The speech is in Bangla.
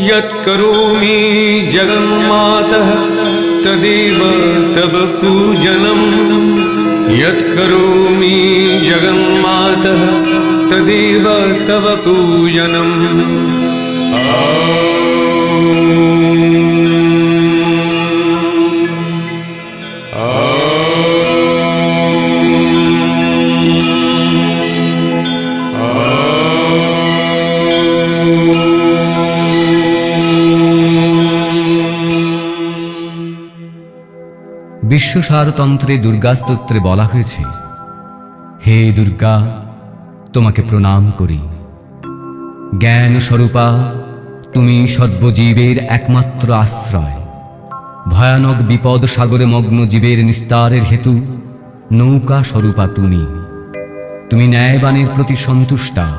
यत्करोमि जगन्मातः तदेव तव पूजनम् यत्करोमि जगन्मातः तदेव तव पूजनम् বিশ্বসারতন্ত্রে দুর্গা স্তোত্রে বলা হয়েছে, হে দুর্গা, তোমাকে প্রণাম করি। জ্ঞান স্বরূপা, তুমি সর্বজীবের একমাত্র আশ্রয়। ভয়ানক বিপদ সাগরে মগ্ন জীবের নিস্তারের হেতু নৌকা স্বরূপা তুমি। তুমি ন্যায়বানের প্রতি সন্তুষ্টা।